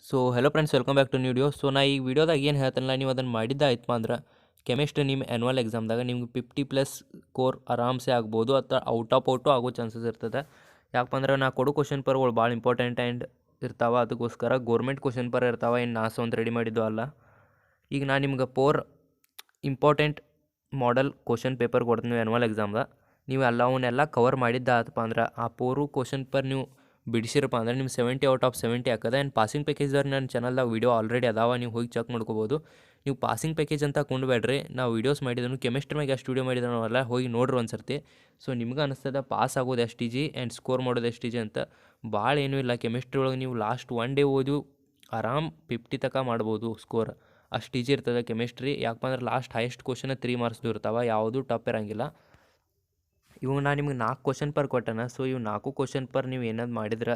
So hello friends, welcome back to new video. So ನಾ ಈ ವಿಡಿಯೋದಾಗ ಏನು ಹೇಳ್ತಾನಲ್ಲ, ನೀವು ಅದನ್ನು ಮಾಡಿದ್ದಾಯ್ತಪ್ಪ ಅಂದ್ರೆ ಕೆಮಿಸ್ಟ್ರಿ ನಿಮ್ಮ ಆ್ಯನ್ಯುವಲ್ ಎಕ್ಸಾಮ್ದಾಗ ನಿಮ್ಗೆ 50+ ಸ್ಕೋರ್ ಆರಾಮ್ಸೆ ಆಗ್ಬೋದು ಅಥವಾ ಔಟು ಆಗೋ ಚಾನ್ಸಸ್ ಇರ್ತದೆ. ಯಾಕಪ್ಪ ಅಂದ್ರೆ ನಾ ಕೊಡೋ ಕ್ವಶನ್ ಪರ್ಗಳು ಭಾಳ ಇಂಪಾರ್ಟೆಂಟ್ ಆ್ಯಂಡ್ ಇರ್ತಾವೆ. ಅದಕ್ಕೋಸ್ಕರ ಗೋರ್ಮೆಂಟ್ ಕ್ವಶನ್ ಪರ್ ಇರ್ತಾವೆ, ಏನು ನಾ ಸ್ವಂತ ರೆಡಿ ಮಾಡಿದ್ದು ಅಲ್ಲ. ಈಗ ನಾನು ನಿಮ್ಗೆ ಇಂಪಾರ್ಟೆಂಟ್ ಮಾಡೆಲ್ ಕ್ವಶನ್ ಪೇಪರ್ ಕೊಡ್ತೀನಿ ಆ್ಯನ್ಯುವಲ್ ಎಕ್ಸಾಮ್ದಾಗ. ನೀವು ಅವನ್ನೆಲ್ಲ ಕವರ್ ಮಾಡಿದ್ದಾತಪ್ಪ ಅಂದ್ರೆ ಆ ಕ್ವಶನ್ ಪರ್ ನೀವು ಬಿಡಿಸಿರಪ್ಪ ಅಂದ್ರೆ ನಿಮ್ಮ 70/70 ಹಾಕದ. ಆ್ಯಂಡ್ ಪಾಸಿಂಗ್ ಪ್ಯಾಕೇಜ್ದವ್ರು ನನ್ನ ಚಾನಲ್ದಾಗ ವೀಡಿಯೋ ಆಲ್ರೆಡಿ ಅದಾವ, ನೀವು ಹೋಗಿ ಚೆಕ್ ಮಾಡ್ಕೋಬೋದು. ನೀವು ಪಾಸಿಂಗ್ ಪ್ಯಾಕೇಜ್ ಅಂತ ಕೊಂಡ್ಬೇಡ್ರಿ. ನಾವು ವೀಡಿಯೋಸ್ ಮಾಡಿದನು ಕೆಮಿಸ್ಟ್ರಿ ಮ್ಯಾಗೆ ಎಷ್ಟು ವೀಡಿಯೋ ಮಾಡಿದನೋ ಅಲ್ಲ, ಹೋಗಿ ನೋಡ್ರಿ ಒಂದು ಸರ್ತಿ. ಸೊ ನಿಮ್ಗೆ ಅನಿಸ್ತದೆ ಪಾಸ್ ಆಗೋದು ಎಷ್ಟು ಈಜಿ ಆ್ಯಂಡ್ ಸ್ಕೋರ್ ಮಾಡೋದು ಎಷ್ಟು ಈಜಿ ಅಂತ. ಭಾಳ ಏನೂ ಇಲ್ಲ, ಕೆಮಿಸ್ಟ್ರಿ ಒಳಗೆ ನೀವು ಲಾಸ್ಟ್ 1 ಡೇ ಓದು ಆರಾಮ್ 50 ತನಕ ಮಾಡ್ಬೋದು ಸ್ಕೋರ್. ಅಷ್ಟು ಈಜಿ ಇರ್ತದೆ ಕೆಮಿಸ್ಟ್ರಿ. ಯಾಕಪ್ಪ ಅಂದ್ರೆ ಲಾಸ್ಟ್ ಹೈಯೆಸ್ಟ್ ಕ್ವಶನ್ 3 ಮಾರ್ಕ್ಸ್ದು ಇರ್ತಾವೆ, ಯಾವುದೂ ಟಫ್ ಇರೋಂಗಿಲ್ಲ. ಇವಾಗ ನಾನು ನಿಮ್ಗೆ 4 ಕ್ವಶನ್ ಪರ್ ಕೊಟ್ಟೆನ. ಸೊ ಇವು 4 ಕ್ವಶನ್ ಪರ್ ನೀವು ಏನಾದ್ರು ಮಾಡಿದ್ರೆ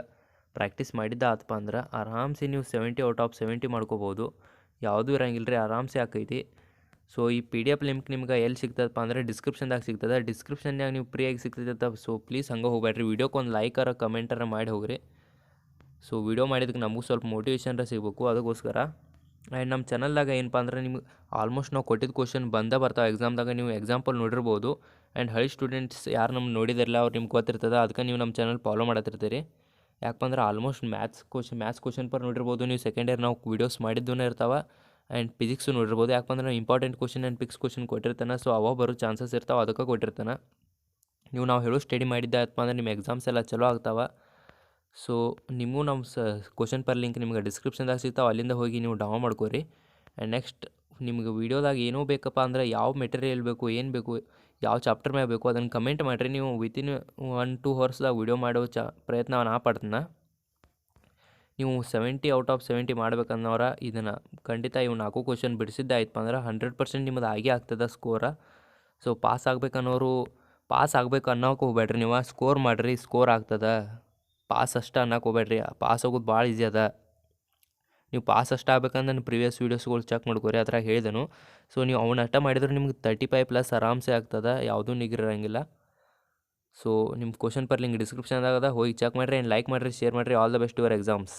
ಪ್ರಾಕ್ಟೀಸ್ ಮಾಡಿದ್ದ ಆತಪ್ಪ ಅಂದ್ರೆ ಆರಾಮ್ಸೆ ನೀವು 70/70 ಮಾಡ್ಕೋಬೋದು. ಯಾವುದೂ ಇರೋಂಗಿಲ್ಲ ರೀ, ಆರಾಮ್ಸೆ ಆಕೈತಿ. ಸೊ ಈ PDF ಲಿಂಕ್ ನಿಮ್ಗೆ ಎಲ್ಲಿ ಸಿಗ್ತದಪ್ಪ ಅಂದರೆ ಡಿಸ್ಕ್ರಿಪ್ಷನ್ದಾಗ ಸಿಗ್ತದೆ. ಡಿಸ್ಕ್ರಿಪ್ಷನ್ಯಾಗ ನೀವು ಫ್ರೀಯಾಗಿ ಸಿಗ್ತೈತೆ. ಸೊ ಪ್ಲೀಸ್ ಹಂಗೆ ಹೋಗ್ಬೇಡ್ರಿ, ವೀಡಿಯೋಕ್ಕೆ ಒಂದು ಲೈಕರ ಕಮೆಂಟರ ಮಾಡಿ ಹೋಗ್ರಿ. ಸೊ ವೀಡಿಯೋ ಮಾಡಿದಕ್ಕೆ ನಮಗೂ ಸ್ವಲ್ಪ ಮೋಟಿವೇಶನ್ರ ಸಿಗಬೇಕು, ಅದಕ್ಕೋಸ್ಕರ. ಆ್ಯಂಡ್ ನಮ್ಮ ಚಾನಲ್ದಾಗ ಏನಪ್ಪ ಅಂದ್ರೆ ನಿಮ್ಗೆ ಆಲ್ಮೋಸ್ಟ್ ನಾವು ಕೊಟ್ಟಿದ್ದ ಕ್ವಶನ್ ಬರ್ತಾವೆ ಎಕ್ಸಾಮ್ದಾಗ. ನೀವು ಎಕ್ಸಾಂಪಲ್ ನೋಡಿರ್ಬೋದು. ಆ್ಯಂಡ್ ಹಳಿ ಸ್ಟೂಡೆಂಟ್ಸ್ ಯಾರು ನಮ್ಮ ನೋಡಿದಿರಲ್ಲ ಅವ್ರು ನಿಮ್ಗೆ ಗೊತ್ತಿರ್ತದೆ, ಅದಕ್ಕೆ ನೀವು ನಮ್ಮ ಚಾನಲ್ ಫಾಲೋ ಮಾಡತ್ತಿರ್ತೀರಿ. ಯಾಕಪ್ಪ ಅಂದ್ರೆ ಆಲ್ಮೋಸ್ಟ್ ಮ್ಯಾಥ್ಸ್ ಕ್ವಶನ್ ಪರ್ ನೋಡಿರ್ಬೋದು ನೀವು. ಸೆಕೆಂಡ್ ಇಯರ್ ನಾವು ವೀಡಿಯೋಸ್ ಮಾಡಿದ್ದೂ ಇರ್ತಾವೆ. ಆ್ಯಂಡ್ ಫಿಸಿಕ್ಸು ನೋಡಿರ್ಬೋದು. ಯಾಕಂದ್ರೆ important question and fix question ಕೊಟ್ಟಿರ್ತಾನೆ. ಸೊ ಅವ ಬರೋ ಚಾನ್ಸಸ್ ಇರ್ತಾವೆ, ಅದಕ್ಕೆ ಕೊಟ್ಟಿರ್ತಾನೆ. ನಾವು ಹೇಳೋ ಸ್ಟಡಿ ಮಾಡಿದ್ದಾಯಪ್ಪ ಅಂದ್ರೆ ನಿಮ್ಮ ಎಕ್ಸಾಮ್ಸ್ ಎಲ್ಲ ಚಲೋ ಆಗ್ತಾವೆ. ಸೊ ನಿಮಗೂ ನಮ್ಮ ಕ್ವಶನ್ ಪರ್ ಲಿಂಕ್ ನಿಮ್ಗೆ ಡಿಸ್ಕ್ರಿಪ್ಷನ್ದಾಗ ಸಿಗ್ತಾವೆ, ಅಲ್ಲಿಂದ ಹೋಗಿ ನೀವು ಡೌನ್ಲೋಡ್ ಮಾಡ್ಕೋರಿ. ಆ್ಯಂಡ್ ನೆಕ್ಸ್ಟ್ ನಿಮ್ಗೆ ವೀಡಿಯೋದಾಗ ಏನೂ ಬೇಕಪ್ಪ ಅಂದ್ರೆ ಯಾವ ಮೆಟೀರಿಯಲ್ ಬೇಕು, ಏನು ಬೇಕು, ಯಾವ ಚಾಪ್ಟರ್ ಮ್ಯಾಗ ಬೇಕು ಅದನ್ನು ಕಮೆಂಟ್ ಮಾಡಿರಿ. ನೀವು ವಿತಿನ್ 1-2 ಅವರ್ಸ್ದಾಗ ವೀಡಿಯೋ ಮಾಡೋ ಪ್ರಯತ್ನ ನಾ ಪಡ್ತೀನಿ. ನೀವು 70/70 ಮಾಡ್ಬೇಕನ್ನೋರ ಇದನ್ನು ಖಂಡಿತ ಇವು 4 ಕ್ವಶನ್ ಬಿಡಿಸಿದ್ದಾಯ್ತಪ್ಪ ಅಂದ್ರೆ 100% ನಿಮ್ಮದು ಆಗೇ ಆಗ್ತದೆ ಸ್ಕೋರ. ಸೊ ಪಾಸ್ ಆಗಬೇಕು ಅನ್ನೋಕೆ ಹೋಗ್ಬೇಡ್ರಿ, ನೀವು ಸ್ಕೋರ್ ಮಾಡಿರಿ, ಸ್ಕೋರ್ ಆಗ್ತದೆ. ಪಾಸ್ ಅಷ್ಟು ಅನ್ನೋಕೆ ಹೋಗ್ಬೇಡ್ರಿ, ಪಾಸ್ ಆಗೋದು ಭಾಳ ಈಸಿ ಅದ. ನೀವು ಪಾಸ್ ಅಷ್ಟು ಆಗ್ಬೇಕಂದ್ರೆ ನನ್ನ ಪ್ರೀವಿಯಸ್ ವೀಡಿಯೋಸ್ಗಳು ಚೆಕ್ ಮಾಡ್ಕೊರಿ, ಅದ್ರಾಗ ಹೇಳಿದೆನು. ಸೊ ನೀವು ಅವನ್ನ ಅಷ್ಟ ಮಾಡಿದ್ರೆ ನಿಮ್ಗೆ 35+ ಆರಾಮ್ಸೆ ಆಗ್ತದೆ, ಯಾವುದೂ ನಿಗಿರಂಗಿಲ್ಲ. ಸೊ ನಿಮ್ಮ ಕ್ವಶನ್ ಪರ್ ಲಿಂಕ್ ಡಿಸ್ಕ್ರಿಪ್ಷನ್ದಾಗ ಹೋಗಿ ಚೆಕ್ ಮಾಡಿರಿ. ಆ್ಯಂಡ್ ಲೈಕ್ ಮಾಡಿರಿ, ಶೇರ್ ಮಾಡಿರಿ. All the best your exams.